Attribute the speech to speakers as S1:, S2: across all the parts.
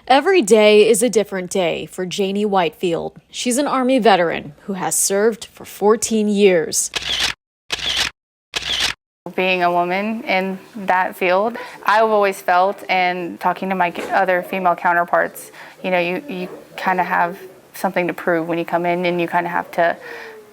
S1: Every day is a different day for Janie Whitefield. She's an Army veteran who has served for 14 years.
S2: Being a woman in that field, I've always felt, and talking to my other female counterparts, you kind of have something to prove when you come in, and you kind of have to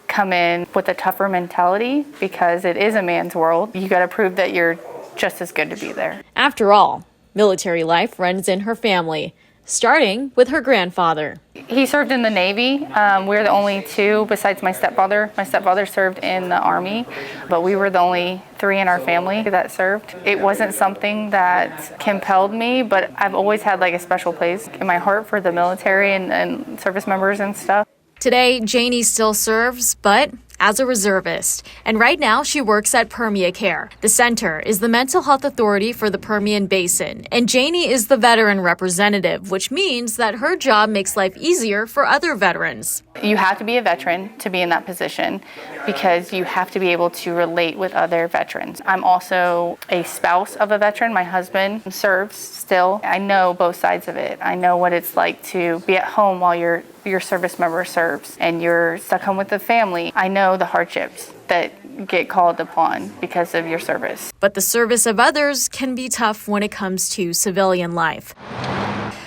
S2: come in with a tougher mentality because it is a man's world. You got to prove that you're just as good to be there.
S1: After all, military life runs in her family, starting with her grandfather.
S2: He served in the Navy. We're the only two besides my stepfather. My stepfather served in the Army, but we were the only three in our family that served. It wasn't something that compelled me, but I've always had a special place in my heart for the military and service members and stuff.
S1: Today, Janie still serves, but as a reservist. And right now, she works at Permia Care. The center is the mental health authority for the Permian Basin, and Janie is the veteran representative, which means that her job makes life easier for other veterans.
S2: You have to be a veteran to be in that position because you have to be able to relate with other veterans. I'm also a spouse of a veteran. My husband serves still. I know both sides of it. I know what it's like to be at home while your service member serves and you're stuck home with the family. I know the hardships that get called upon because of your service.
S1: But the service of others can be tough when it comes to civilian life.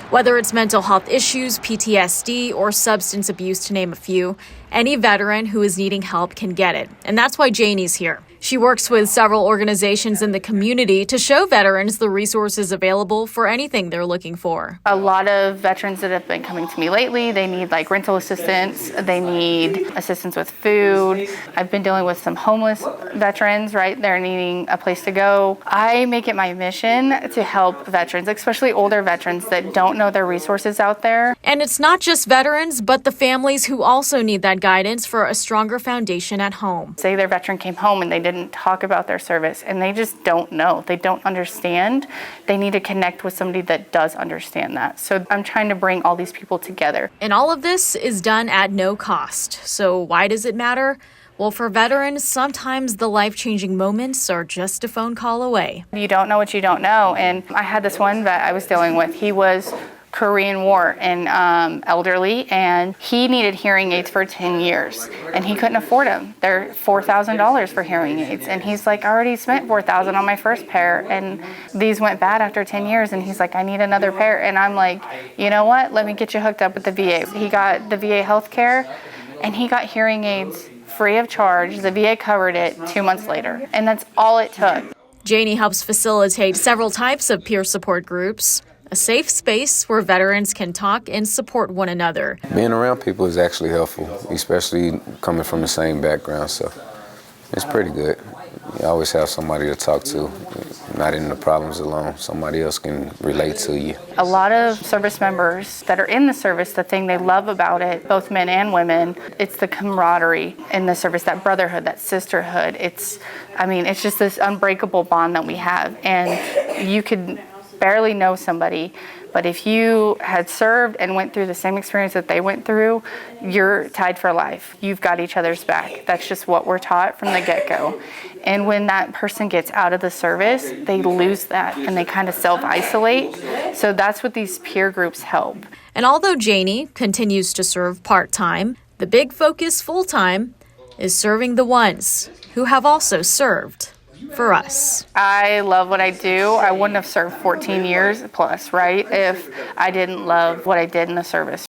S1: Whether it's mental health issues, PTSD, or substance abuse, to name a few, any veteran who is needing help can get it. And that's why Janie's here. She works with several organizations in the community to show veterans the resources available for anything they're looking for.
S2: A lot of veterans that have been coming to me lately, they need rental assistance, they need assistance with food. I've been dealing with some homeless veterans, right? They're needing a place to go. I make it my mission to help veterans, especially older veterans that don't know their resources out there.
S1: And it's not just veterans, but the families who also need that guidance for a stronger foundation at home.
S2: Say their veteran came home and they didn't talk about their service and they just don't know. They don't understand. They need to connect with somebody that does understand that. So I'm trying to bring all these people together.
S1: And all of this is done at no cost. So why does it matter? Well, for veterans, sometimes the life-changing moments are just a phone call away.
S2: You don't know what you don't know. And I had this one vet I was dealing with. He was Korean War and elderly, and he needed hearing aids for 10 years, and he couldn't afford them. They're $4,000 for hearing aids, and he's like, I already spent $4,000 on my first pair, and these went bad after 10 years, and he's like, I need another pair. And I'm like, you know what? Let me get you hooked up with the VA. He got the VA health care, and he got hearing aids free of charge. The VA covered it 2 months later, and that's all it took.
S1: Janie helps facilitate several types of peer support groups, a safe space where veterans can talk and support one another.
S3: Being around people is actually helpful, especially coming from the same background, so it's pretty good. You always have somebody to talk to, not in the problems alone. Somebody else can relate to you.
S2: A lot of service members that are in the service, the thing they love about it, both men and women, it's the camaraderie in the service, that brotherhood, that sisterhood. It's just this unbreakable bond that we have, and you could barely know somebody, but if you had served and went through the same experience that they went through, you're tied for life. You've got each other's back. That's just what we're taught from the get-go. And when that person gets out of the service, they lose that and they kind of self-isolate. So that's what these peer groups help.
S1: And although Janie continues to serve part-time, the big focus full-time is serving the ones who have also served for us.
S2: I love what I do. I wouldn't have served 14 years plus, right, if I didn't love what I did in the service.